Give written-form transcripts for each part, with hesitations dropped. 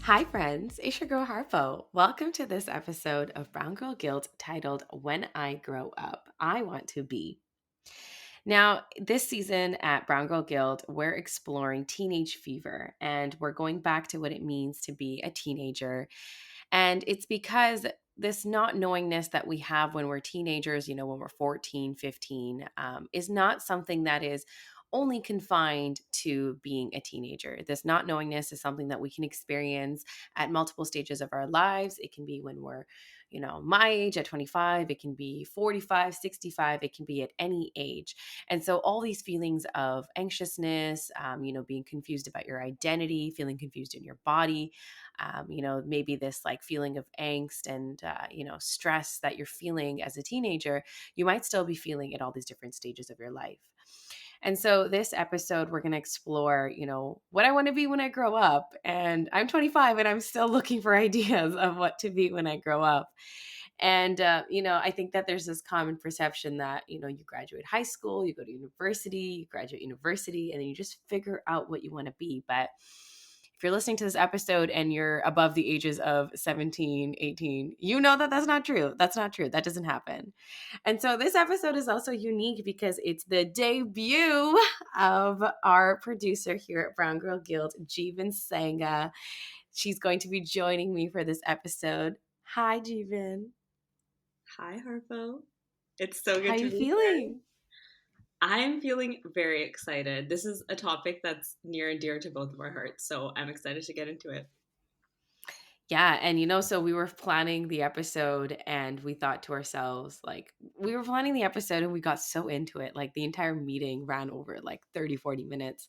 Hi, friends. It's your girl Harpo. Welcome to this episode of Brown Girl Guilt titled When I Grow Up, I Want to Be. Now, this season at Brown Girl Guild, we're exploring teenage fever and we're going back to what it means to be a teenager. And it's because this not knowingness that we have when we're teenagers, when we're 14, 15, is not something that is only confined to being a teenager. This not knowingness is something that we can experience at multiple stages of our lives. It can be when we're, my age at 25, it can be 45, 65, it can be at any age. And so all these feelings of anxiousness, being confused about your identity, feeling confused in your body, maybe this like feeling of angst and, stress that you're feeling as a teenager, you might still be feeling at all these different stages of your life. And so this episode, we're going to explore, what I want to be when I grow up. And I'm 25 and I'm still looking for ideas of what to be when I grow up. And, I think that there's this common perception that, you graduate high school, you go to university, you graduate university, and then you just figure out what you want to be. But if you're listening to this episode and you're above the ages of 17, 18, you know that that's not true. That's not true. That doesn't happen. And so this episode is also unique because it's the debut of our producer here at Brown Girl Guild, Jeevan Sangha. She's going to be joining me for this episode. Hi, Jeevan. Hi, Harpo. It's so How good to you be here. feeling? I'm feeling very excited. This is a topic that's near and dear to both of our hearts, so I'm excited to get into it. Yeah, and so we were planning the episode and we thought to ourselves, like, we were planning the episode and we got so into it. Like, the entire meeting ran over like 30, 40 minutes.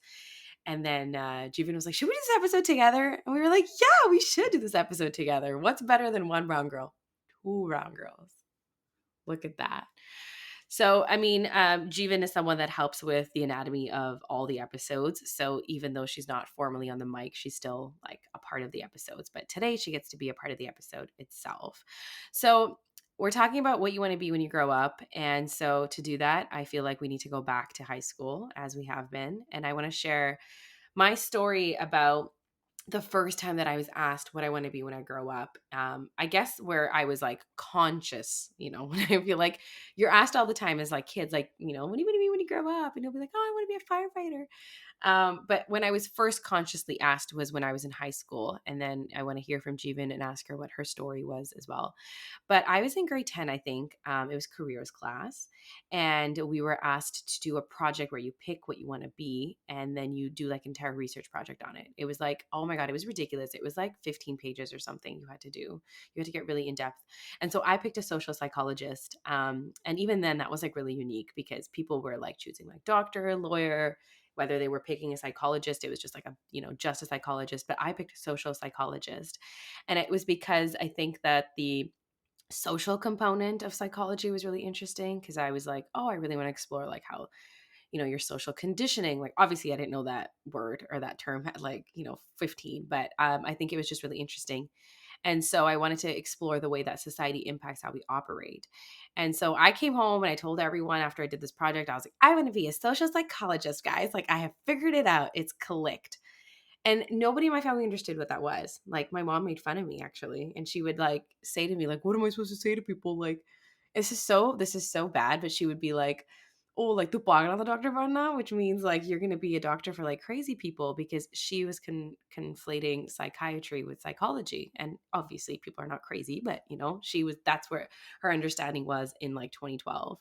And then Jeevan was like, should we do this episode together? And we were like, yeah, we should do this episode together. What's better than one brown girl? Two brown girls. Look at that. So, Jeevan is someone that helps with the anatomy of all the episodes. So, even though she's not formally on the mic, she's still like a part of the episodes. But today, she gets to be a part of the episode itself. So, we're talking about what you want to be when you grow up. And so, to do that, I feel like we need to go back to high school as we have been. And I want to share my story about the first time that I was asked what I want to be when I grow up. I guess where I was like conscious, when I feel like you're asked all the time as like kids, like, what do you want to be when you grow up? And you'll be like, oh, I want to be a firefighter. But when I was first consciously asked was when I was in high school. And then I want to hear from Jeevan and ask her what her story was as well. But I was in grade 10, I think. It was careers class. And we were asked to do a project where you pick what you want to be and then you do like an entire research project on it. It was like, oh my God, it was ridiculous. It was like 15 pages or something you had to do. You had to get really in depth. And so I picked a social psychologist. And even then, that was like really unique because people were like choosing like doctor, lawyer, whether they were picking a psychologist, it was just like just a psychologist, but I picked a social psychologist. And it was because I think that the social component of psychology was really interesting because I was like, oh, I really want to explore like how, your social conditioning, like obviously I didn't know that word or that term at like, 15, but I think it was just really interesting. And so I wanted to explore the way that society impacts how we operate. And so I came home and I told everyone after I did this project, I was like, I want to be a social psychologist, guys. Like I have figured it out. It's clicked. And nobody in my family understood what that was. Like my mom made fun of me actually, and she would like say to me like, "What am I supposed to say to people?" Like, this is so bad. But she would be like, "Oh, like du pagal na doctor varna," which means like you're gonna be a doctor for like crazy people because she was conflating psychiatry with psychology, and obviously people are not crazy, but she was. That's where her understanding was in like 2012.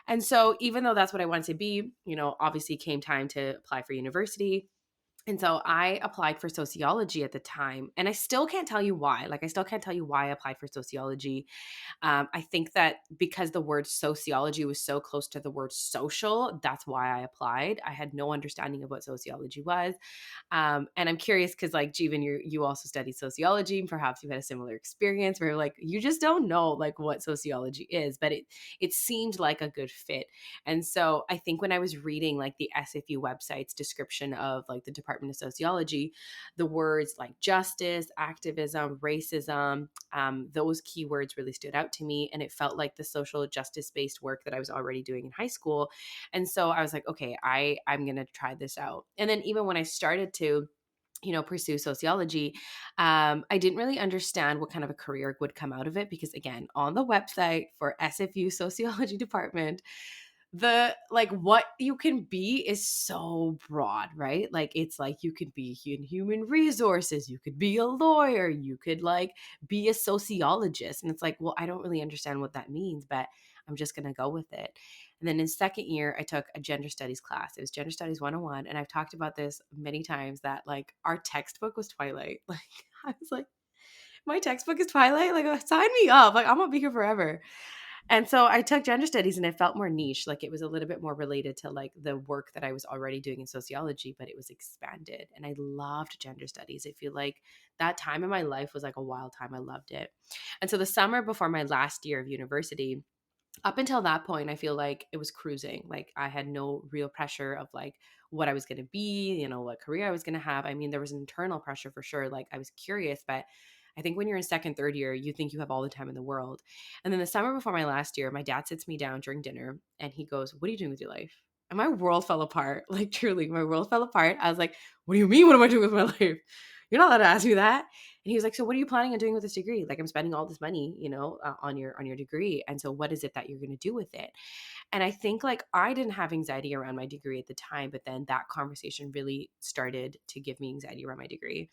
And so even though that's what I wanted to be, obviously came time to apply for university. And so I applied for sociology at the time, and I still can't tell you why. Like, I still can't tell you why I applied for sociology. I think that because the word sociology was so close to the word social, that's why I applied. I had no understanding of what sociology was. And I'm curious because, like, Jeevan, you also studied sociology. And perhaps you had a similar experience where, like, you just don't know, like, what sociology is, but it seemed like a good fit. And so I think when I was reading, like, the SFU website's description of, like, the Department of Sociology, the words like justice, activism, racism, those keywords really stood out to me. And it felt like the social justice based work that I was already doing in high school. And so I was like, okay, I'm going to try this out. And then even when I started to pursue sociology, I didn't really understand what kind of a career would come out of it because, again, on the website for SFU sociology department, the like what you can be is so broad, right? Like it's like you could be in human resources, you could be a lawyer, you could like be a sociologist. And it's like, well, I don't really understand what that means, but I'm just going to go with it. And then in second year, I took a gender studies class. It was Gender Studies 101. And I've talked about this many times that like our textbook was Twilight. Like, I was like, my textbook is Twilight. Like, sign me up. Like, I'm gonna be here forever. And so I took gender studies and it felt more niche. Like it was a little bit more related to like the work that I was already doing in sociology, but it was expanded. And I loved gender studies. I feel like that time in my life was like a wild time. I loved it. And so the summer before my last year of university, up until that point, I feel like it was cruising. Like I had no real pressure of like what I was going to be, what career I was going to have. I mean, there was an internal pressure for sure. Like I was curious, but I think when you're in second, third year, you think you have all the time in the world. And then the summer before my last year, my dad sits me down during dinner and he goes, "What are you doing with your life?" And my world fell apart. Like truly, my world fell apart. I was like, "What do you mean? What am I doing with my life? You're not allowed to ask me that." And he was like, "So what are you planning on doing with this degree? Like I'm spending all this money, on your degree. And so what is it that you're going to do with it?" And I think like I didn't have anxiety around my degree at the time, but then that conversation really started to give me anxiety around my degree.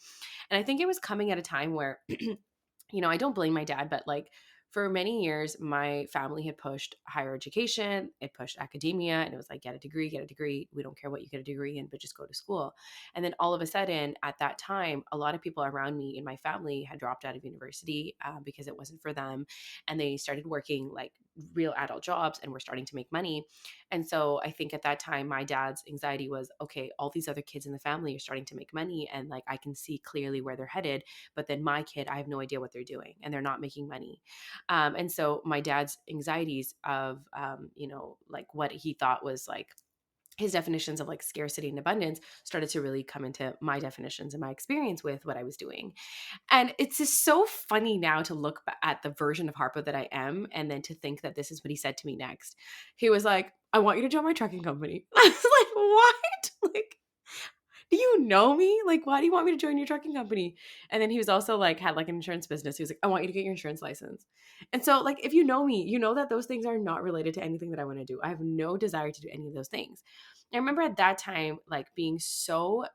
And I think it was coming at a time where I don't blame my dad, but like for many years, my family had pushed higher education, it pushed academia, and it was like, get a degree, get a degree. We don't care what you get a degree in, but just go to school. And then all of a sudden, at that time, a lot of people around me in my family had dropped out of university because it wasn't for them. And they started working like real adult jobs and were starting to make money. And so I think at that time, my dad's anxiety was, okay, all these other kids in the family are starting to make money, and like I can see clearly where they're headed, but then my kid, I have no idea what they're doing and they're not making money. And so my dad's anxieties of, like what he thought was like his definitions of like scarcity and abundance started to really come into my definitions and my experience with what I was doing. And it's just so funny now to look at the version of Harpo that I am and then to think that this is what he said to me next. He was like, "I want you to join my trucking company." I was like, "What?" Like, do you know me? Like, why do you want me to join your trucking company? And then he was also like, had like an insurance business. He was like, "I want you to get your insurance license." And so, like, if you know me, you know that those things are not related to anything that I want to do. I have no desire to do any of those things. I remember at that time, like, being so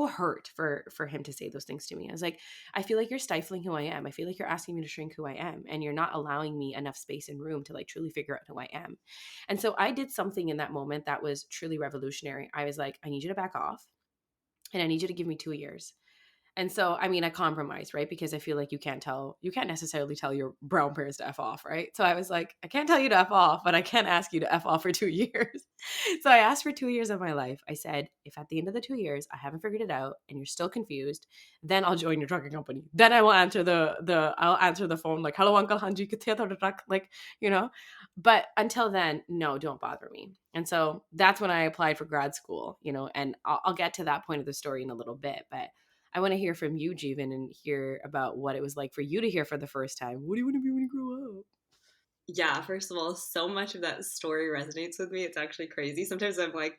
hurt for him to say those things to me. I was like, I feel like you're stifling who I am. I feel like you're asking me to shrink who I am, and you're not allowing me enough space and room to like truly figure out who I am. And so I did something in that moment that was truly revolutionary. I was like, I need you to back off, and I need you to give me 2 years. And so, I mean, I compromised, right? Because I feel like you can't necessarily tell your brown parents to F off, right? So I was like, I can't tell you to F off, but I can ask you to F off for 2 years. So I asked for 2 years of my life. I said, if at the end of the 2 years I haven't figured it out and you're still confused, then I'll join your trucking company. Then I will answer I'll answer the phone like, "Hello, Uncle Hanji, like, you know. But until then, no, don't bother me." And so that's when I applied for grad school, and I'll get to that point of the story in a little bit, but I want to hear from you, Jeevan, and hear about what it was like for you to hear for the first time. What do you want to be when you grow up? Yeah, first of all, so much of that story resonates with me. It's actually crazy. Sometimes I'm like,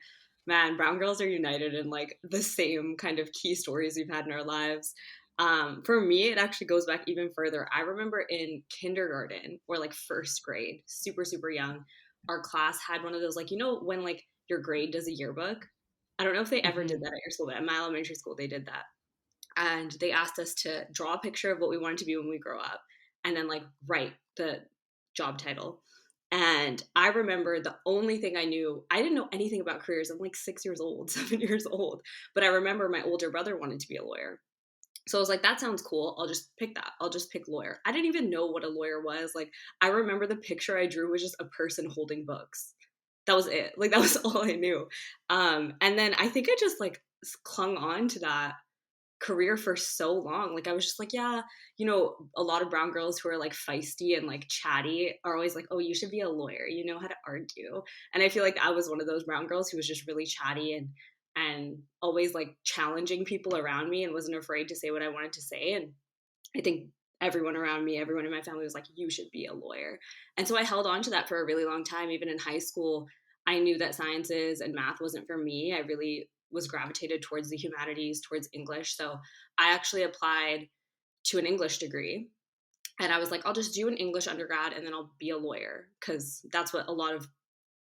man, brown girls are united in like the same kind of key stories we've had in our lives. For me, it actually goes back even further. I remember in kindergarten or like first grade, super, super young, our class had one of those, like, when like your grade does a yearbook? I don't know if they ever did Mm-hmm. that at your school, but at my elementary school, they did that. And they asked us to draw a picture of what we wanted to be when we grow up and then like write the job title. And I remember the only thing I didn't know anything about careers. I'm like 6 years old, 7 years old. But I remember my older brother wanted to be a lawyer. So I was like, that sounds cool. I'll just pick that. I'll just pick lawyer. I didn't even know what a lawyer was. Like, I remember the picture I drew was just a person holding books. That was it. Like, that was all I knew. And then I think I just like clung on to that career for so long. Like I was just like, yeah, a lot of brown girls who are like feisty and like chatty are always like, oh, you should be a lawyer. You know how to argue. And I feel like I was one of those brown girls who was just really chatty and always like challenging people around me and wasn't afraid to say what I wanted to say. And I think everyone around me, everyone in my family was like, you should be a lawyer. And so I held on to that for a really long time. Even in high school, I knew that sciences and math wasn't for me. I really was gravitated towards the humanities, towards English. So I actually applied to an English degree. And I was like, I'll just do an English undergrad and then I'll be a lawyer, because that's what a lot of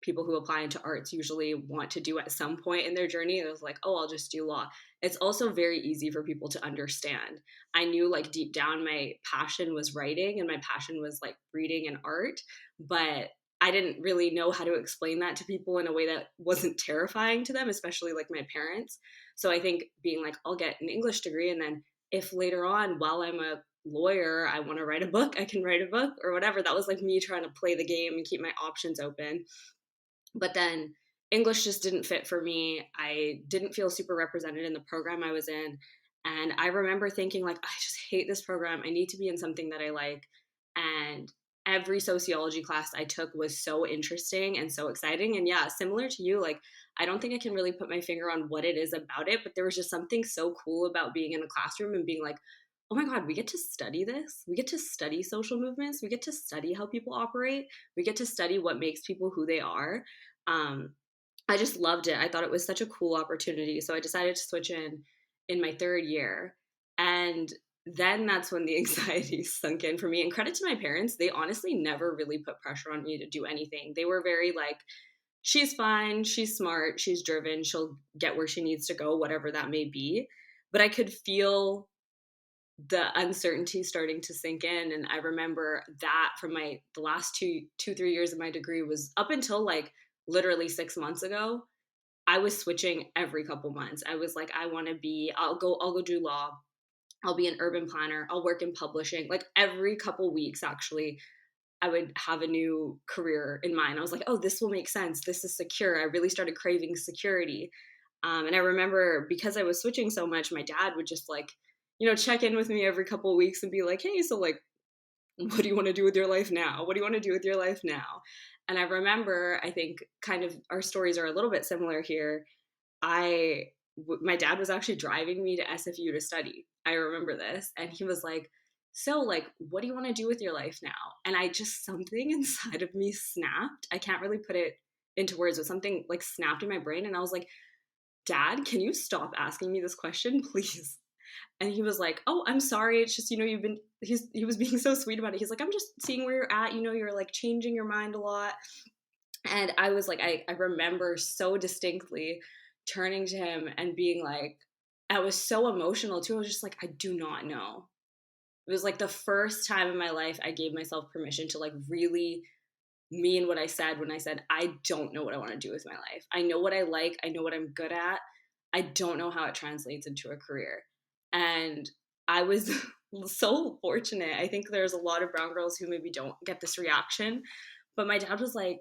people who apply into arts usually want to do at some point in their journey. It was like, oh, I'll just do law. It's also very easy for people to understand. I knew like deep down my passion was writing and my passion was like reading and art, but I didn't really know how to explain that to people in a way that wasn't terrifying to them, especially like my parents. So I think being like, I'll get an English degree, and then if later on, while I'm a lawyer, I want to write a book, I can write a book or whatever. That was like me trying to play the game and keep my options open. But then English just didn't fit for me. I didn't feel super represented in the program I was in. And I remember thinking, like, I just hate this program. I need to be in something that I like. And every sociology class I took was so interesting and so exciting. And yeah, similar to you, like, I don't think I can really put my finger on what it is about it, but there was just something so cool about being in a classroom and being like, oh my God, we get to study this. We get to study social movements. We get to study how people operate. We get to study what makes people who they are. um, I just loved it. I thought it was such a cool opportunity. So I decided to switch in my third year. And then that's when the anxiety sunk in for me. And credit to my parents, they honestly never really put pressure on me to do anything. They were very like, she's fine, she's smart, she's driven, she'll get where she needs to go, whatever that may be. But I could feel the uncertainty starting to sink in. And I remember that from the last 3 years of my degree was up until like literally 6 months ago. I was switching every couple months. I was like, I want to be, I'll go do law, I'll be an urban planner, I'll work in publishing. Like every couple weeks actually, I would have a new career in mind. I was like, oh, this will make sense, this is secure. I really started craving security. And I remember, because I was switching so much, my dad would just like, check in with me every couple of weeks and be like, hey, so like, what do you want to do with your life now? What do you want to do with your life now? And I remember, I think kind of our stories are a little bit similar here. My dad was actually driving me to SFU to study. I remember this. And he was like, so like, what do you want to do with your life now? And I just, something inside of me snapped. I can't really put it into words, but something like snapped in my brain. And I was like, Dad, can you stop asking me this question, please? And he was like, oh, I'm sorry. It's just, he was being so sweet about it. He's like, I'm just seeing where you're at. You're like changing your mind a lot. And I was like, I remember so distinctly turning to him and being like, I was so emotional too. I was just like, I do not know. It was like the first time in my life I gave myself permission to like really mean what I said when I said, I don't know what I want to do with my life. I know what I like. I know what I'm good at. I don't know how it translates into a career. And I was so fortunate. I think there's a lot of brown girls who maybe don't get this reaction. But my dad was like,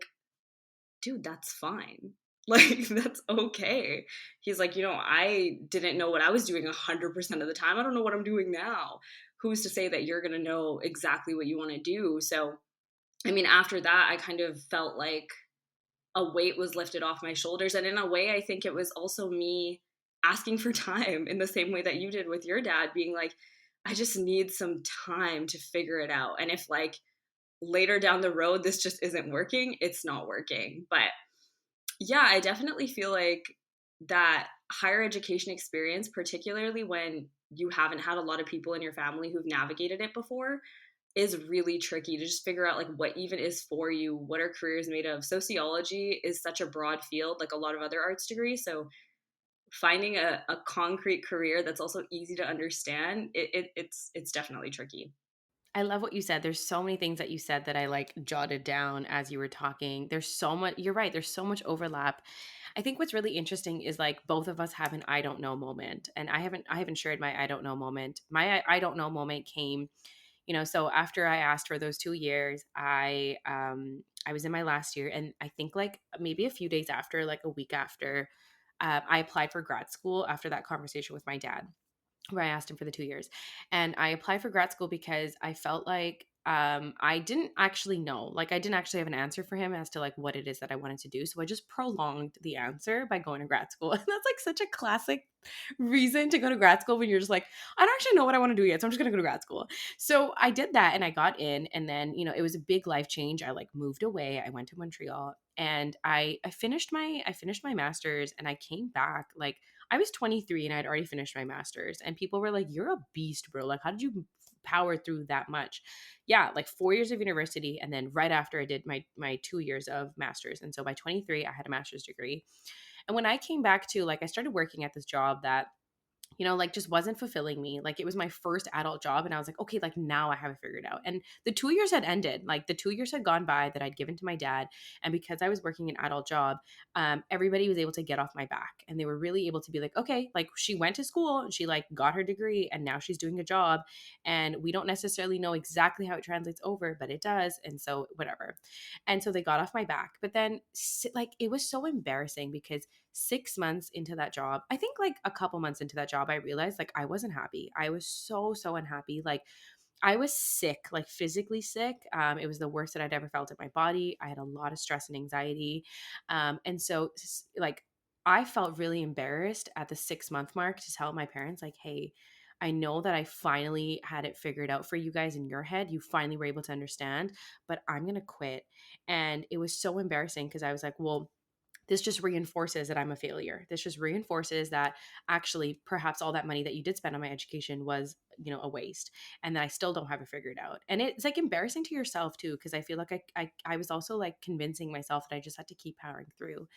dude, that's fine. Like, that's okay. He's like, I didn't know what I was doing 100% of the time. I don't know what I'm doing now. Who's to say that you're going to know exactly what you want to do? So, I mean, after that, I kind of felt like a weight was lifted off my shoulders. And in a way, I think it was also me asking for time, in the same way that you did with your dad, being like, I just need some time to figure it out. And if like later down the road, this just isn't working, it's not working. But yeah, I definitely feel like that higher education experience, particularly when you haven't had a lot of people in your family who've navigated it before, is really tricky to just figure out like what even is for you, what are careers made of. Sociology is such a broad field, like a lot of other arts degrees. So finding a concrete career that's also easy to understand, it's definitely tricky. I love what you said. There's so many things that you said that I like jotted down as you were talking. There's so much, you're right, there's so much overlap. I think what's really interesting is like both of us have an I don't know moment. And I haven't shared my I don't know moment. My I don't know moment came, so after I asked for those 2 years, I was in my last year, and I think like maybe a few days after, like a week after, I applied for grad school after that conversation with my dad, where I asked him for the 2 years. And I applied for grad school because I felt like I didn't actually know. Like I didn't actually have an answer for him as to like what it is that I wanted to do. So I just prolonged the answer by going to grad school. And that's like such a classic reason to go to grad school when you're just like, I don't actually know what I want to do yet. So I'm just gonna go to grad school. So I did that and I got in, and then, it was a big life change. I like moved away. I went to Montreal, and I finished my master's, and I came back like I was 23 and I'd already finished my master's, and people were like, "You're a beast, bro. Like, how did you power through that much?" Yeah, like 4 years of university, and then right after I did my 2 years of master's, and so by 23 I had a master's degree. And when I came back to, like, I started working at this job that, like, just wasn't fulfilling me. Like, it was my first adult job. And I was like, okay, like, now I have it figured out. And the 2 years had ended. Like, the 2 years had gone by that I'd given to my dad. And because I was working an adult job, everybody was able to get off my back. And they were really able to be like, okay, like, she went to school and she, like, got her degree and now she's doing a job. And we don't necessarily know exactly how it translates over, but it does. And so, whatever. And so they got off my back. But then, like, it was so embarrassing because 6 months into that job, I think like a couple months into that job, I realized like I wasn't happy. I was so, so unhappy. Like, I was sick, like physically sick. It was the worst that I'd ever felt in my body. I had a lot of stress and anxiety. And so, like, I felt really embarrassed at the 6 month mark to tell my parents, like, hey, I know that I finally had it figured out for you guys in your head. You finally were able to understand, but I'm going to quit. And it was so embarrassing because I was like, well, this just reinforces that I'm a failure. This just reinforces that actually perhaps all that money that you did spend on my education was, a waste, and that I still don't have it figured out. And it's like embarrassing to yourself too, because I feel like I was also like convincing myself that I just had to keep powering through.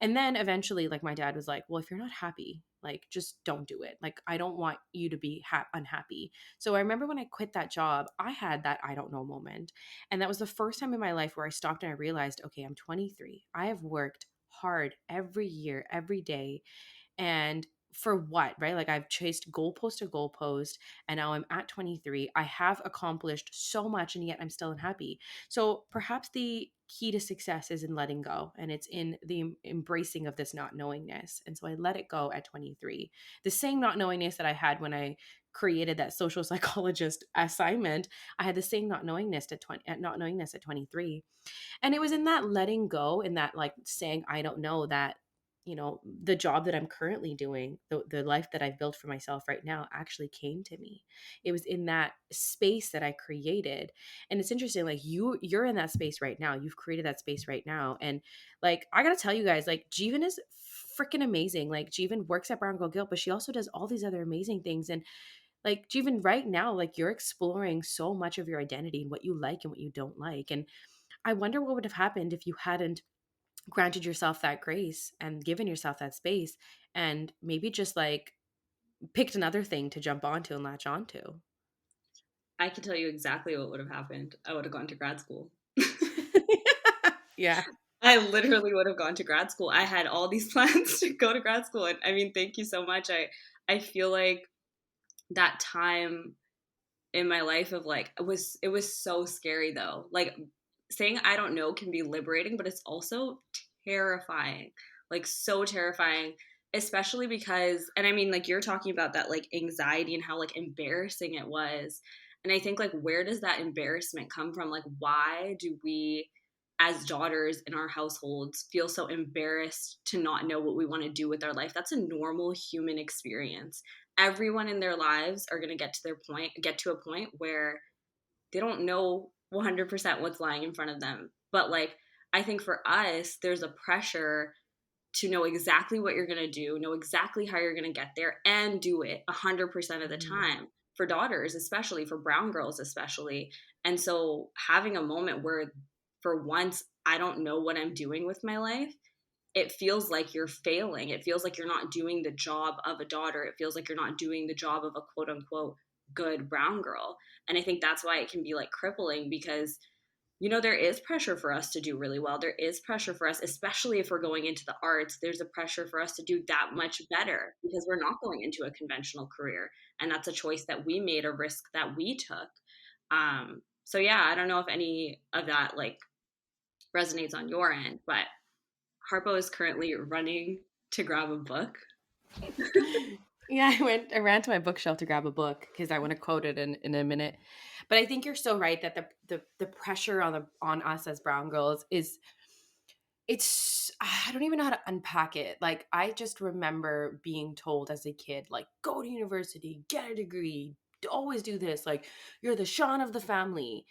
And then eventually, like, my dad was like, well, if you're not happy, like, just don't do it. Like, I don't want you to be unhappy. So I remember when I quit that job, I had that I don't know moment. And that was the first time in my life where I stopped and I realized, okay, I'm 23. I have worked hard every year, every day, and for what, right? Like, I've chased goalpost to goalpost, and now I'm at 23. I have accomplished so much, and yet I'm still unhappy. So perhaps the key to success is in letting go, and it's in the embracing of this not knowingness. And so I let it go at 23. The same not knowingness that I had when I created that social psychologist assignment, I had the same not knowingness at 20, at not knowingness at 23. And it was in that letting go, in that, like, saying I don't know, that, the job that I'm currently doing, the life that I've built for myself right now, actually came to me. It was in that space that I created. And it's interesting, like, you're in that space right now. You've created that space right now. And, like, I gotta tell you guys, like, Jeevan is freaking amazing. Like, Jeevan works at Brown Girl Guilt, but she also does all these other amazing things. And, like, Jeevan, right now, like, you're exploring so much of your identity and what you like and what you don't like. And I wonder what would have happened if you hadn't granted yourself that grace and given yourself that space, and maybe just, like, picked another thing to jump onto and latch onto. I can tell you exactly what would have happened. I would have gone to grad school. Yeah. I literally would have gone to grad school. I had all these plans to go to grad school. And I mean, thank you so much. I feel like that time in my life of like, it was so scary though. Like, saying I don't know can be liberating, but it's also terrifying. Like, so terrifying, especially because, and I mean, like, you're talking about that like anxiety and how like embarrassing it was. And I think, like, where does that embarrassment come from? Like, why do we as daughters in our households feel so embarrassed to not know what we want to do with our life? That's a normal human experience. Everyone in their lives are going to get to a point where they don't know 100% what's lying in front of them. But like, I think for us, there's a pressure to know exactly what you're going to do, know exactly how you're going to get there, and do it 100% of the Mhm. time. For daughters, especially, for brown girls, especially. And so having a moment where, for once, I don't know what I'm doing with my life, it feels like you're failing. It feels like you're not doing the job of a daughter. It feels like you're not doing the job of a quote unquote good brown girl. And I think that's why it can be like crippling, because there is pressure for us to do really well. There is pressure for us, especially if we're going into the arts. There's a pressure for us to do that much better because we're not going into a conventional career. And that's a choice that we made, a risk that we took. So yeah, I don't know if any of that like resonates on your end, but Harpo is currently running to grab a book. Yeah, I ran to my bookshelf to grab a book because I want to quote it in a minute. But I think you're so right that the pressure on us as brown girls is, it's, I don't even know how to unpack it. Like, I just remember being told as a kid, like, go to university, get a degree, always do this, like, you're the Sean of the family.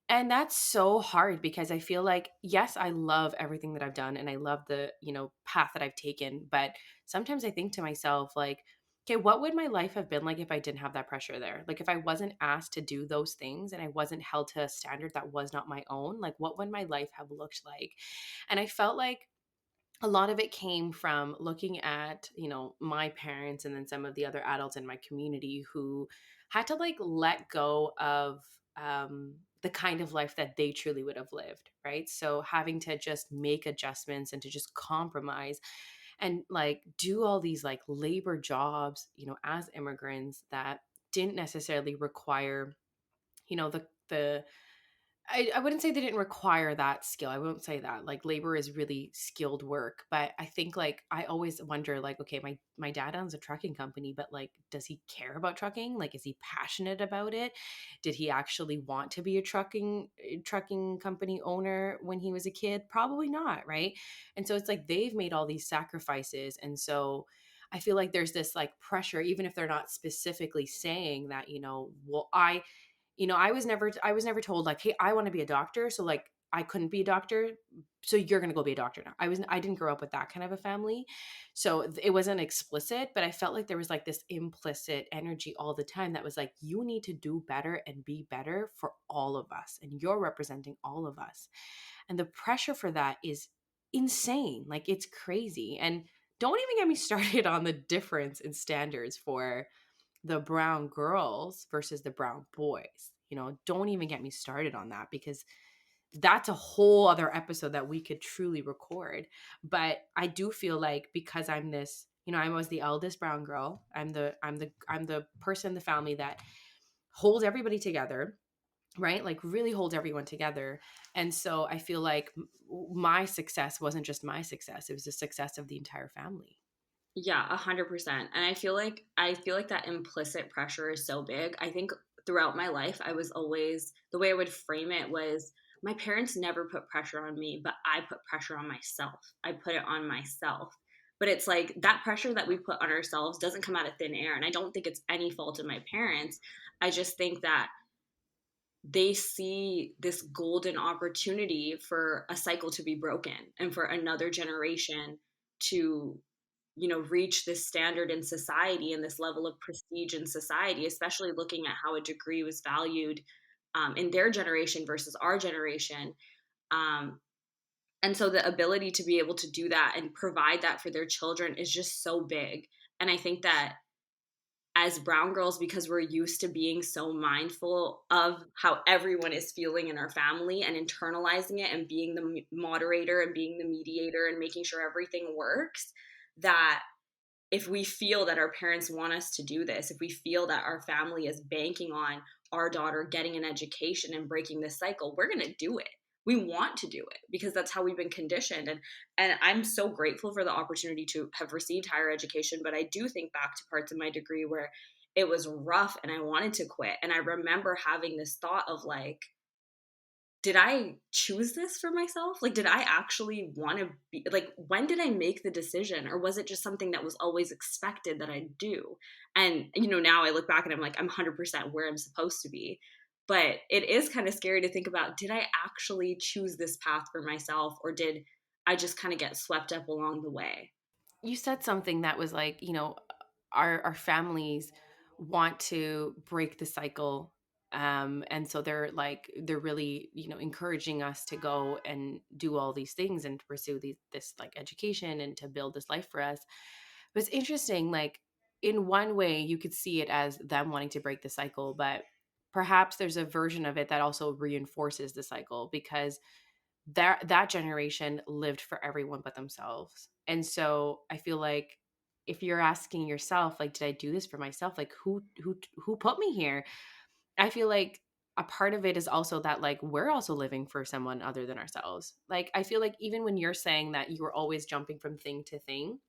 And that's so hard because I feel like, yes, I love everything that I've done and I love the, path that I've taken. But sometimes I think to myself, like, okay, what would my life have been like if I didn't have that pressure there? Like, if I wasn't asked to do those things and I wasn't held to a standard that was not my own, like, what would my life have looked like? And I felt like a lot of it came from looking at, my parents and then some of the other adults in my community who had to like let go of the kind of life that they truly would have lived, right? So having to just make adjustments and to just compromise and like do all these like labor jobs, as immigrants that didn't necessarily require, the I wouldn't say they didn't require that skill. I won't say that. Like labor is really skilled work, but I think like I always wonder like okay, my dad owns a trucking company, but like does he care about trucking? Like is he passionate about it? Did he actually want to be a trucking company owner when he was a kid? Probably not, right? And so it's like they've made all these sacrifices and so I feel like there's this like pressure even if they're not specifically saying that, well I was never told like, "Hey, I want to be a doctor." So like I couldn't be a doctor. So you're going to go be a doctor now. I didn't grow up with that kind of a family. So it wasn't explicit, but I felt like there was like this implicit energy all the time that was like you need to do better and be better for all of us and you're representing all of us. And the pressure for that is insane. Like it's crazy. And don't even get me started on the difference in standards for the brown girls versus the brown boys. Don't even get me started on that because that's a whole other episode that we could truly record. But I do feel like because I'm this, I was the eldest brown girl. I'm the person in the family that holds everybody together, right? Like really holds everyone together. And so I feel like my success wasn't just my success, it was the success of the entire family. Yeah, 100%. And I feel like that implicit pressure is so big. I think throughout my life, I was always the way I would frame it was my parents never put pressure on me, but I put pressure on myself. I put it on myself. But it's like that pressure that we put on ourselves doesn't come out of thin air. And I don't think it's any fault of my parents. I just think that they see this golden opportunity for a cycle to be broken and for another generation to reach this standard in society and this level of prestige in society, especially looking at how a degree was valued in their generation versus our generation. um, and so the ability to be able to do that and provide that for their children is just so big. And I think that as brown girls, because we're used to being so mindful of how everyone is feeling in our family and internalizing it and being the moderator and being the mediator and making sure everything works, that if we feel that our parents want us to do this, if we feel that our family is banking on our daughter getting an education and breaking this cycle, we're going to do it. We want to do it because that's how we've been conditioned. And I'm so grateful for the opportunity to have received higher education, but I do think back to parts of my degree where it was rough and I wanted to quit. And I remember having this thought of like, did I choose this for myself? Like, did I actually want to be like, when did I make the decision? Or was it just something that was always expected that I do? And, now I look back and I'm like, I'm 100% where I'm supposed to be. But it is kind of scary to think about, did I actually choose this path for myself? Or did I just kind of get swept up along the way? You said something that was like, our families want to break the cycle. And so they're really, encouraging us to go and do all these things and to pursue this like education and to build this life for us. But it's interesting, like in one way you could see it as them wanting to break the cycle, but perhaps there's a version of it that also reinforces the cycle because that generation lived for everyone but themselves. And so I feel like if you're asking yourself like did I do this for myself, like who put me here, I feel like a part of it is also that like we're also living for someone other than ourselves. Like I feel like even when you're saying that you were always jumping from thing to thing,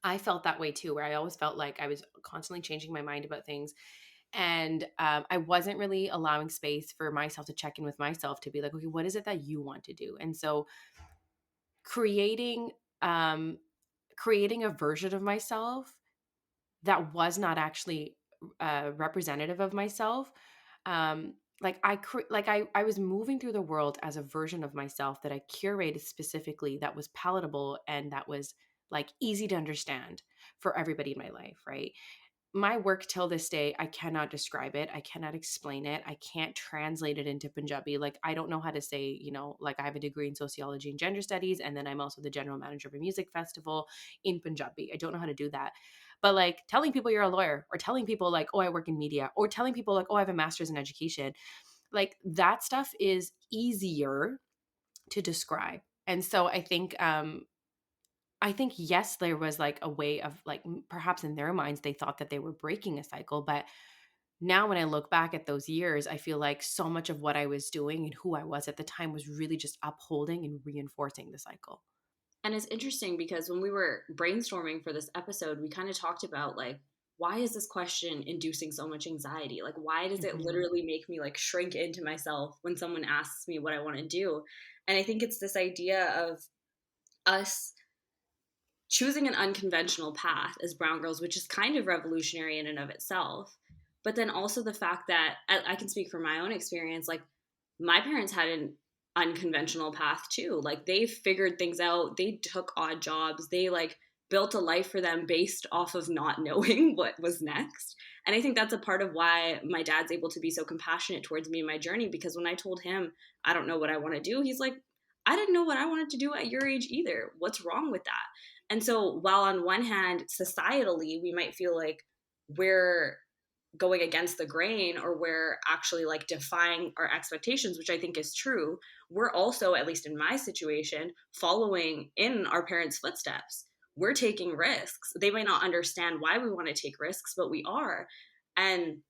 I felt that way too, where I always felt like I was constantly changing my mind about things. And I wasn't really allowing space for myself to check in with myself to be like, okay, what is it that you want to do? And so creating um creating a version of myself that was not actually representative of myself, like I was moving through the world as a version of myself that I curated specifically, that was palatable and that was like easy to understand for everybody in my life, right? My work till this day, I cannot describe it. I cannot explain it. I can't translate it into Punjabi. Like, I don't know how to say, like I have a degree in sociology and gender studies, and then I'm also the general manager of a music festival in Punjabi. I don't know how to do that. But like telling people you're a lawyer, or telling people like, oh, I work in media, or telling people like, oh, I have a master's in education, like that stuff is easier to describe. And so I think yes, there was like a way of like perhaps in their minds they thought that they were breaking a cycle, but now when I look back at those years, I feel like so much of what I was doing and who I was at the time was really just upholding and reinforcing the cycle. And it's interesting because when we were brainstorming for this episode, we kind of talked about like, why is this question inducing so much anxiety? Like, why does it Mhm. literally make me like shrink into myself when someone asks me what I want to do? And I think it's this idea of us choosing an unconventional path as brown girls, which is kind of revolutionary in and of itself. But then also the fact that I can speak from my own experience, like my parents had an unconventional path too. Like they figured things out, they took odd jobs, they like built a life for them based off of not knowing what was next. And I think that's a part of why my dad's able to be so compassionate towards me and my journey, because when I told him I don't know what I want to do, he's like, I didn't know what I wanted to do at your age either. What's wrong with that? And so, while on one hand, societally, we might feel like we're going against the grain or we're actually like defying our expectations, which I think is true, we're also, at least in my situation, following in our parents' footsteps. We're taking risks. They might not understand why we want to take risks, but we are. And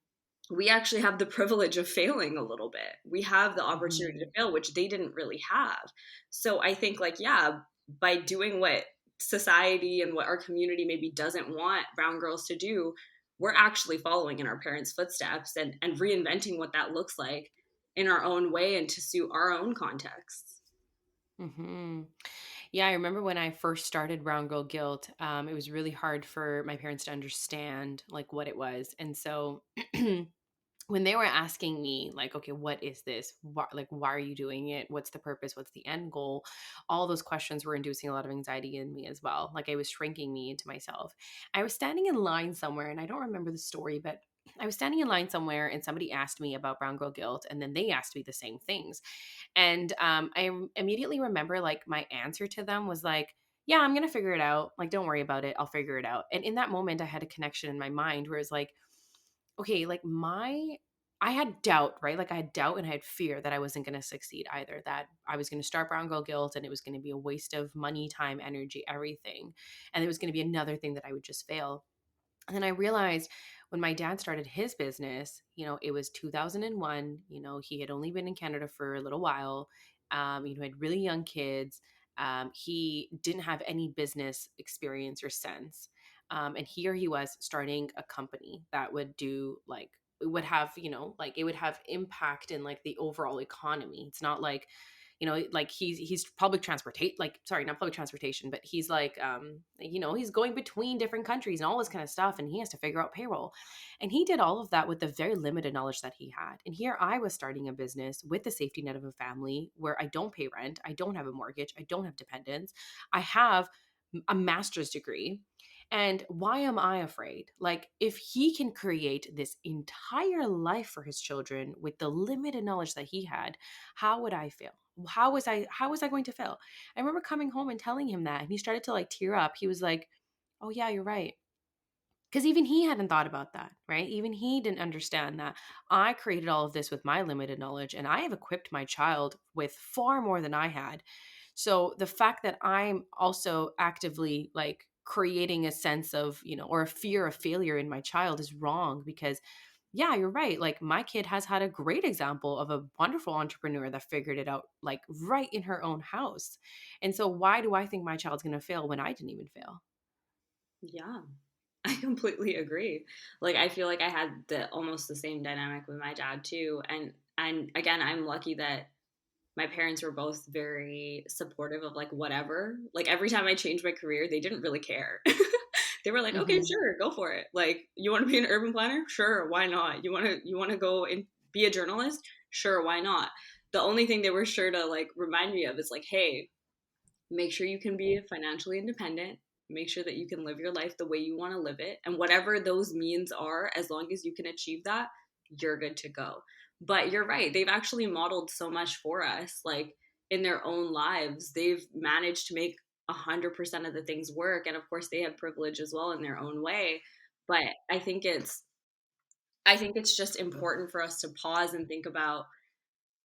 we actually have the privilege of failing a little bit. We have the opportunity to Mhm. fail, which they didn't really have. So I think, like, yeah, by doing what society and what our community maybe doesn't want brown girls to do, we're actually following in our parents' footsteps and reinventing what that looks like in our own way and to suit our own contexts. Mhm. Yeah, I remember when I first started Brown Girl Guilt, it was really hard for my parents to understand like what it was. And so when they were asking me like, okay, what is this, why are you doing it, what's the purpose, what's the end goal, all those questions were inducing a lot of anxiety in me as well. Like I was shrinking me into myself. I was standing in line somewhere, and I don't remember the story, but I was standing in line somewhere and somebody asked me about Brown Girl Guilt, and then they asked me the same things. And immediately remember like my answer to them was like, yeah, I'm going to figure it out, like don't worry about it, I'll figure it out. And in that moment I had a connection in my mind where it's like, okay, like I had doubt, right? Like I had doubt and I had fear that I wasn't going to succeed either, that I was going to start Brown Girl Guilt and it was going to be a waste of money, time, energy, everything. And it was going to be another thing that I would just fail. And then I realized when my dad started his business, it was 2001. He had only been in Canada for a little while. Had really young kids. He didn't have any business experience or sense. And here he was starting a company that would do like, it would have, like it would have impact in like the overall economy. It's not like, like he's public transportation, like sorry, not public transportation, but he's like he's going between different countries and all this kind of stuff, and he has to figure out payroll. And he did all of that with the very limited knowledge that he had. And here I was starting a business with the safety net of a family where I don't pay rent, I don't have a mortgage, I don't have dependents, I have a master's degree. And why am I afraid? Like, if he can create this entire life for his children with the limited knowledge that he had, how would I fail? How was I going to fail? I remember coming home and telling him that, and he started to like tear up. He was like, "Oh yeah, you're right." Because even he hadn't thought about that, right? Even he didn't understand that I created all of this with my limited knowledge, and I have equipped my child with far more than I had. So the fact that I'm also actively like creating a sense of, or a fear of failure in my child is wrong, because yeah, you're right. Like my kid has had a great example of a wonderful entrepreneur that figured it out like right in her own house. And so why do I think my child's going to fail when I didn't even fail? Yeah, I completely agree. Like I feel like I had the almost the same dynamic with my dad too. And again, I'm lucky that my parents were both very supportive of like whatever. Like every time I changed my career, they didn't really care. They were like, "Okay, Mhm. sure, go for it. Like, you want to be an urban planner? Sure, why not? You want to go and be a journalist? Sure, why not? The only thing they were sure to like remind me of is like, hey, make sure you can be financially independent, make sure that you can live your life the way you want to live it, and whatever those means are, as long as you can achieve that, you're good to go. But you're right, they've actually modeled so much for us, like in their own lives they've managed to make 100% of the things work, and of course they have privilege as well in their own way. But I think it's just important for us to pause and think about,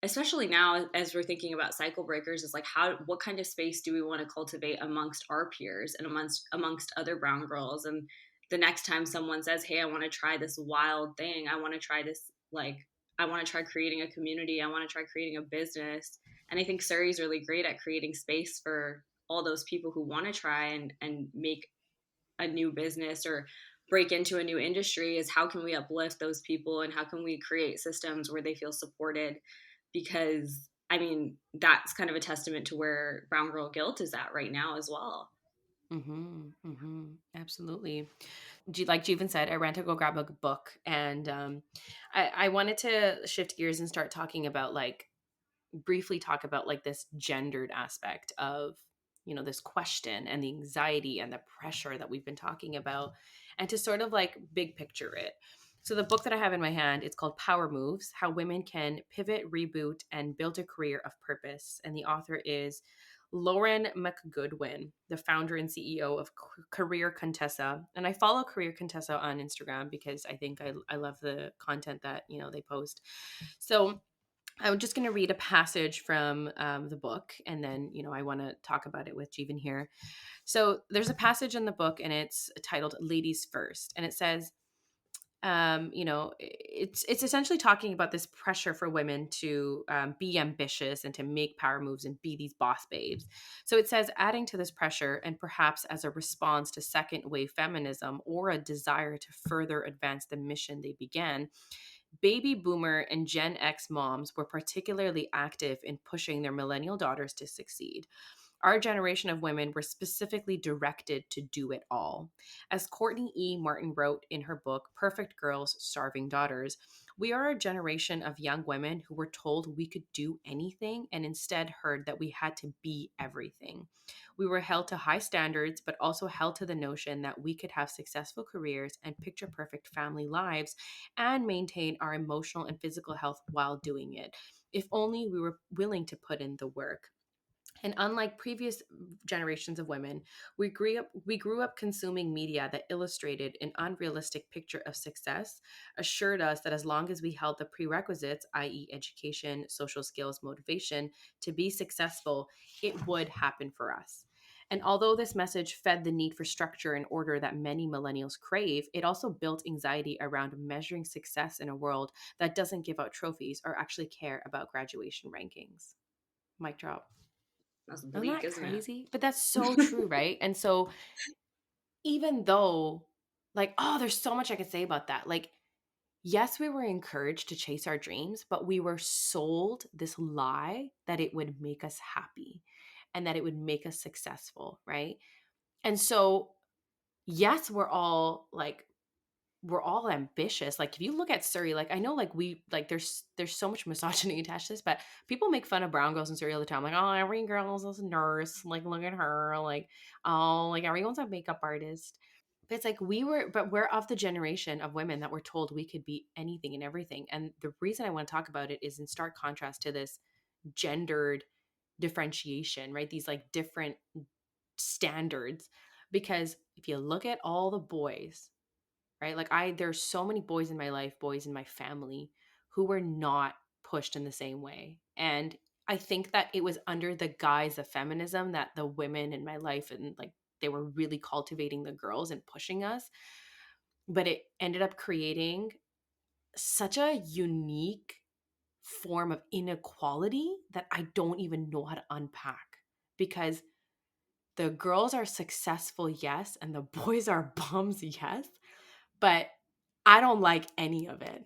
especially now as we're thinking about cycle breakers, is like, how, what kind of space do we want to cultivate amongst our peers and amongst other brown girls? And the next time someone says, hey, I want to try this wild thing, I want to try this, like, I want to try creating a community, I want to try creating a business. And I think Surrey's really great at creating space for all those people who want to try and make a new business or break into a new industry, is how can we uplift those people and how can we create systems where they feel supported? Because I mean, that's kind of a testament to where brown girl guilt is at right now as well. Absolutely. Like Jeevan said, I ran to go grab a book, and I wanted to shift gears and start talking about like briefly talk about like this gendered aspect of this question and the anxiety and the pressure that we've been talking about, and to sort of like big picture it. So the book that I have in my hand, it's called Power Moves: How Women Can Pivot, Reboot, and Build a Career of Purpose, and the author is Lauren McGoodwin, the founder and CEO of Career Contessa. And I follow Career Contessa on Instagram because I think I love the content that they post. So I'm just going to read a passage from the book, and then I want to talk about it with Jeevan here. So there's a passage in the book, and it's titled "Ladies First," and it says, it's essentially talking about this pressure for women to be ambitious and to make power moves and be these boss babes. So it says, adding to this pressure, and perhaps as a response to second wave feminism or a desire to further advance the mission they began, baby boomer and Gen X moms were particularly active in pushing their millennial daughters to succeed. Our generation of women were specifically directed to do it all. As Courtney E. Martin wrote in her book, Perfect Girls, Starving Daughters, we are a generation of young women who were told we could do anything and instead heard that we had to be everything. We were held to high standards, but also held to the notion that we could have successful careers and picture perfect family lives and maintain our emotional and physical health while doing it, if only we were willing to put in the work. And unlike previous generations of women, we grew up consuming media that illustrated an unrealistic picture of success, assured us that as long as we held the prerequisites, i.e., education, social skills, motivation, to be successful, it would happen for us. And although this message fed the need for structure and order that many millennials crave, it also built anxiety around measuring success in a world that doesn't give out trophies or actually care about graduation rankings. Mic drop. That's Isn't bleak, that isn't crazy? But that's so it? true, right? And so even though, like, oh, there's so much I could say about that. Like, yes, we were encouraged to chase our dreams, but we were sold this lie that it would make us happy and that it would make us successful, right? And so, yes, we're all ambitious. Like if you look at Surrey, like I know like we like there's so much misogyny attached to this, but people make fun of brown girls in Surrey all the time. Like, oh, every girl's a nurse. Like, look at her. Like, oh, like everyone's a makeup artist. But it's like we're of the generation of women that were told we could be anything and everything. And the reason I want to talk about it is in stark contrast to this gendered differentiation, right? These like different standards. Because if you look at all the boys, right? Like there's so many boys in my life, boys in my family who were not pushed in the same way. And I think that it was under the guise of feminism that the women in my life and like they were really cultivating the girls and pushing us, but it ended up creating such a unique form of inequality that I don't even know how to unpack, because the girls are successful, yes, and the boys are bums, yes, but I don't like any of it.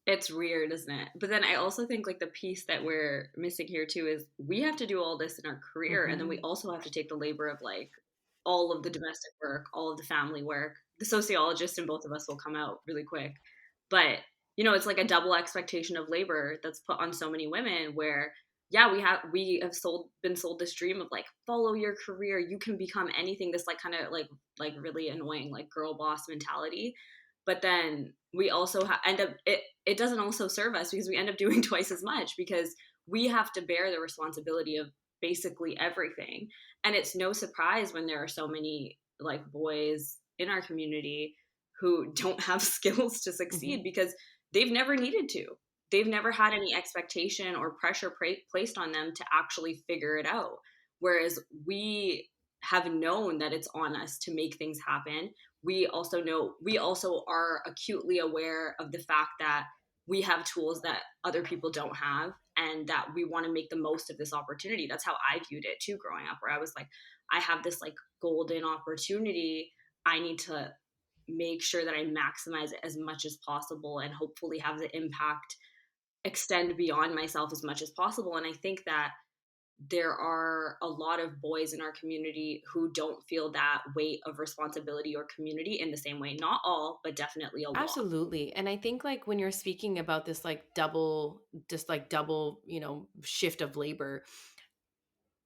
It's weird, isn't it? But then I also think like the piece that we're missing here too is we have to do all this in our career, and then we Mhm. also have to take the labor of like all of the domestic work, all of the family work. The sociologist in both of us will come out really quick. But it's like a double expectation of labor that's put on so many women where yeah, we have been sold this dream of like follow your career, you can become anything, this like kind of like really annoying like girl boss mentality. But then we also end up it doesn't also serve us because we end up doing twice as much because we have to bear the responsibility of basically everything. And it's no surprise when there are so many like boys in our community who don't have skills to succeed Mhm. because they've never needed to. They've never had any expectation or pressure placed on them to actually figure it out. Whereas we have known that it's on us to make things happen. We also are acutely aware of the fact that we have tools that other people don't have and that we want to make the most of this opportunity. That's how I viewed it too growing up, where I was like, I have this like golden opportunity. I need to make sure that I maximize it as much as possible and hopefully have the impact extend beyond myself as much as possible. And I think that there are a lot of boys in our community who don't feel that weight of responsibility or community in the same way. Not all, but definitely a lot. Absolutely. And I think like when you're speaking about this like double, just like double, shift of labor,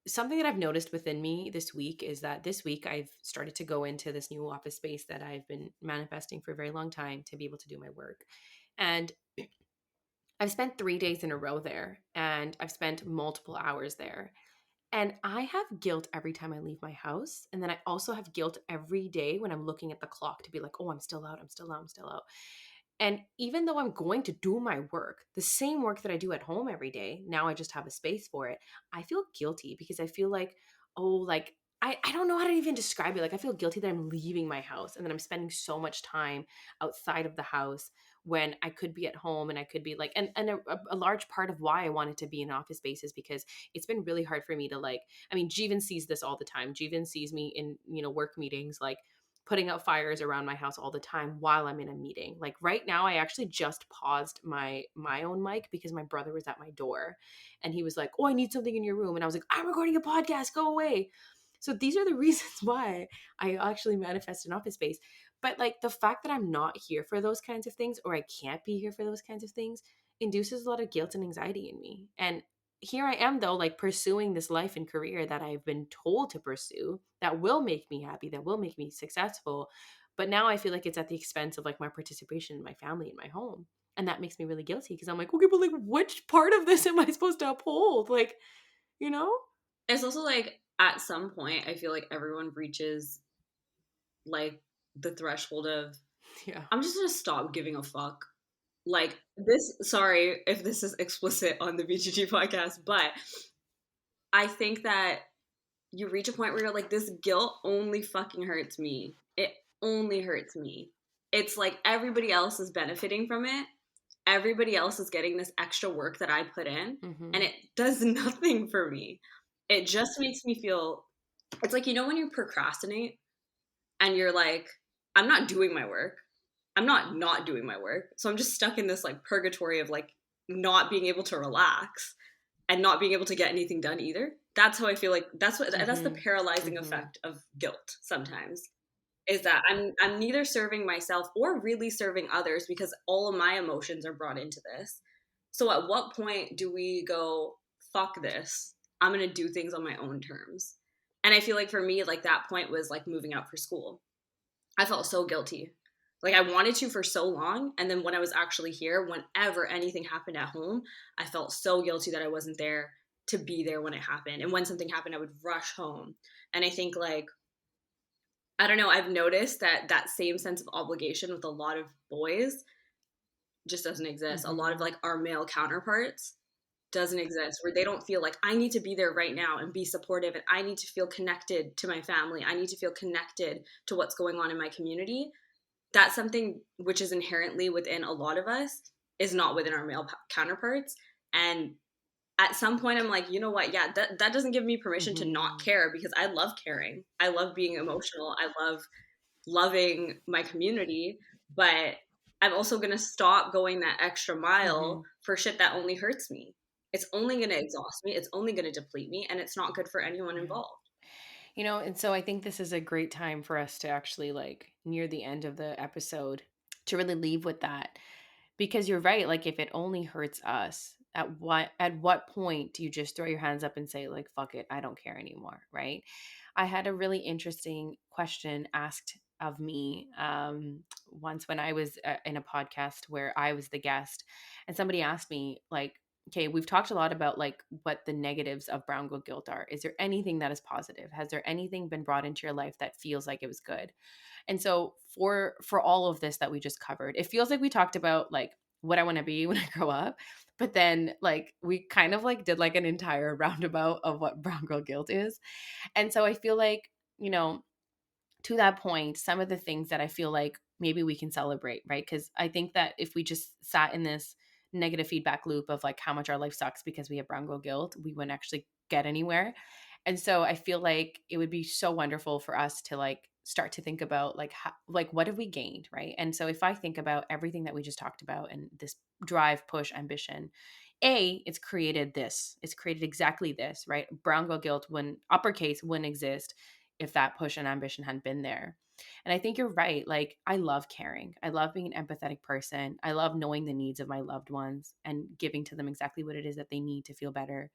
something that I've noticed within me this week is that this week I've started to go into this new office space that I've been manifesting for a very long time to be able to do my work. And I've spent 3 days in a row there and I've spent multiple hours there. And I have guilt every time I leave my house. And then I also have guilt every day when I'm looking at the clock to be like, oh, I'm still out, I'm still out, I'm still out. And even though I'm going to do my work, the same work that I do at home every day, now I just have a space for it. I feel guilty because I feel like, oh, like, I don't know how to even describe it. Like, I feel guilty that I'm leaving my house and that I'm spending so much time outside of the house when I could be at home and I could be like, and a large part of why I wanted to be in office space is because it's been really hard for me to like, I mean, Jeevan sees this all the time. Jeevan sees me in, work meetings, like, putting out fires around my house all the time while I'm in a meeting. Like right now I actually just paused my own mic because my brother was at my door and he was like, "Oh, I need something in your room." And I was like, "I'm recording a podcast. Go away." So these are the reasons why I actually manifest an office space. But like the fact that I'm not here for those kinds of things or I can't be here for those kinds of things induces a lot of guilt and anxiety in me. And here I am though, like pursuing this life and career that I've been told to pursue that will make me happy, that will make me successful. But now I feel like it's at the expense of like my participation in my family and my home. And that makes me really guilty because I'm like, okay, but like which part of this am I supposed to uphold? Like, you know? It's also like at some point, I feel like everyone reaches like the threshold of, Yeah. I'm just gonna stop giving a fuck. Like this, sorry if this is explicit on the BGG podcast, but I think that you reach a point where you're like, this guilt only fucking hurts me. It only hurts me. It's like everybody else is benefiting from it. Everybody else is getting this extra work that I put in, and Mm-hmm. it does nothing for me. It just makes me feel, it's like, when you procrastinate and you're like, I'm not doing my work. I'm not doing my work. So I'm just stuck in this like purgatory of like not being able to relax and not being able to get anything done either. That's how I feel like that's the Mm-hmm. paralyzing Mm-hmm. effect of guilt sometimes. Is that I'm neither serving myself or really serving others because all of my emotions are brought into this. So at what point do we go, fuck this? I'm going to do things on my own terms. And I feel like for me like that point was like moving out for school. I felt so guilty. Like I wanted to for so long. And then when I was actually here, whenever anything happened at home, I felt so guilty that I wasn't there to be there when it happened. And when something happened, I would rush home. And I think like, I don't know, I've noticed that that same sense of obligation with a lot of boys just doesn't exist. A lot of Mm-hmm. like our male counterparts doesn't exist where they don't feel like I need to be there right now and be supportive and I need to feel connected to my family. I need to feel connected to what's going on in my community. That's something which is inherently within a lot of us is not within our male counterparts. And at some point I'm like, you know what, yeah, that doesn't give me permission to not Mm-hmm. care because I love caring, I love being emotional, I love loving my community, but I'm also going to stop going that extra Mm-hmm. mile for shit that only hurts me. It's only going to exhaust me, it's only going to deplete me, and it's not good for anyone Yeah. involved. And so I think this is a great time for us to actually like near the end of the episode to really leave with that Because you're right, like, if it only hurts us, at what point do you just throw your hands up and say, like, "Fuck it, I don't care anymore," right? I had a really interesting question asked of me, once when I was, in a podcast where I was the guest, and somebody asked me, like, "Okay, we've talked a lot about, like, what the negatives of brown girl guilt are. Is there anything that is positive? Has there anything been brought into your life that feels like it was good?" And so for all of this that we just covered, it feels like we talked about like what I want to be when I grow up, but then like we kind of like did like an entire roundabout of what brown girl guilt is. And so I feel like, you know, to that point, some of the things that I feel like maybe we can celebrate, right? Because I think that if we just sat in this negative feedback loop of like how much our life sucks because we have brown girl guilt, we wouldn't actually get anywhere. And so I feel like it would be so wonderful for us to like start to think about like how, like what have we gained, right? And so if I think about everything that we just talked about and this drive, push, ambition, it's created this. It's created exactly this, right? Brown girl guilt when uppercase wouldn't exist if that push and ambition hadn't been there. And I think you're right. Like, I love caring. I love being an empathetic person. I love knowing the needs of my loved ones and giving to them exactly what it is that they need to feel better.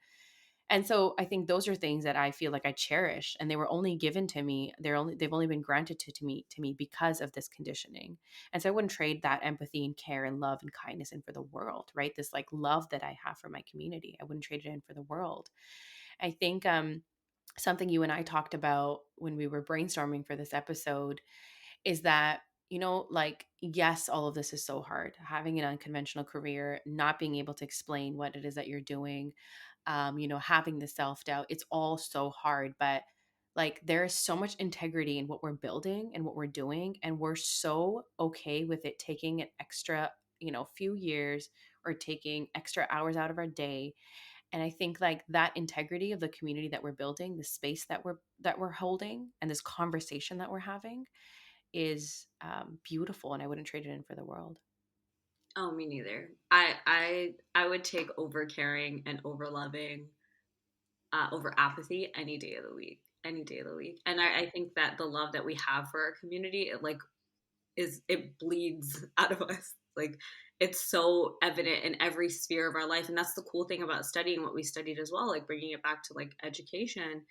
And so I think those are things that I feel like I cherish, and they were only given to me. They've only been granted to me because of this conditioning. And so I wouldn't trade that empathy and care and love and kindness in for the world, right? This like love that I have for my community. I wouldn't trade it in for the world. I think something you and I talked about when we were brainstorming for this episode is that, like, yes, all of this is so hard. Having an unconventional career, not being able to explain what it is that you're doing, having the self doubt, it's all so hard. But like, there is so much integrity in what we're building and what we're doing. And we're so okay with it taking an extra, few years or taking extra hours out of our day. And I think like that integrity of the community that we're building, the space that we're holding, and this conversation that we're having is beautiful, and I wouldn't trade it in for the world. Oh, me neither. I would take over caring and over loving, over apathy any day of the week. Any day of the week. And I think that the love that we have for our community, it bleeds out of us. Like, it's so evident in every sphere of our life. And that's the cool thing about studying what we studied as well, like bringing it back to like education,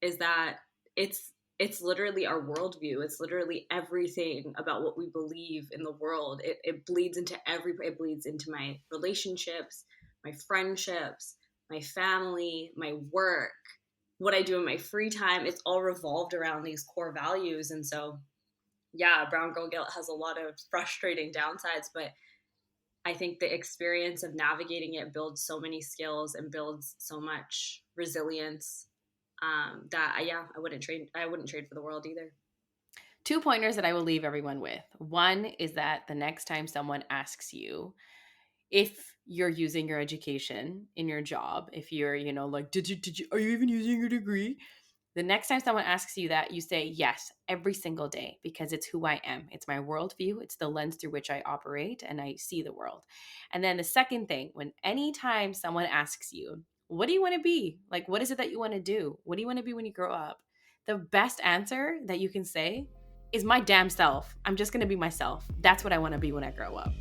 is that it's literally our worldview. It's literally everything about what we believe in the world. It bleeds into it bleeds into my relationships, my friendships, my family, my work, what I do in my free time. It's all revolved around these core values. And so, yeah, brown girl guilt has a lot of frustrating downsides, but I think the experience of navigating it builds so many skills and builds so much resilience, yeah, I wouldn't trade for the world either. Two pointers that I will leave everyone with. One is that the next time someone asks you if you're using your education in your job, if you're, like, did you, are you even using your degree? The next time someone asks you that, you say yes every single day because it's who I am. It's my worldview. It's the lens through which I operate and I see the world. And then the second thing, when anytime someone asks you, what do you want to be? Like, what is it that you want to do? What do you want to be when you grow up? The best answer that you can say is my damn self. I'm just going to be myself. That's what I want to be when I grow up.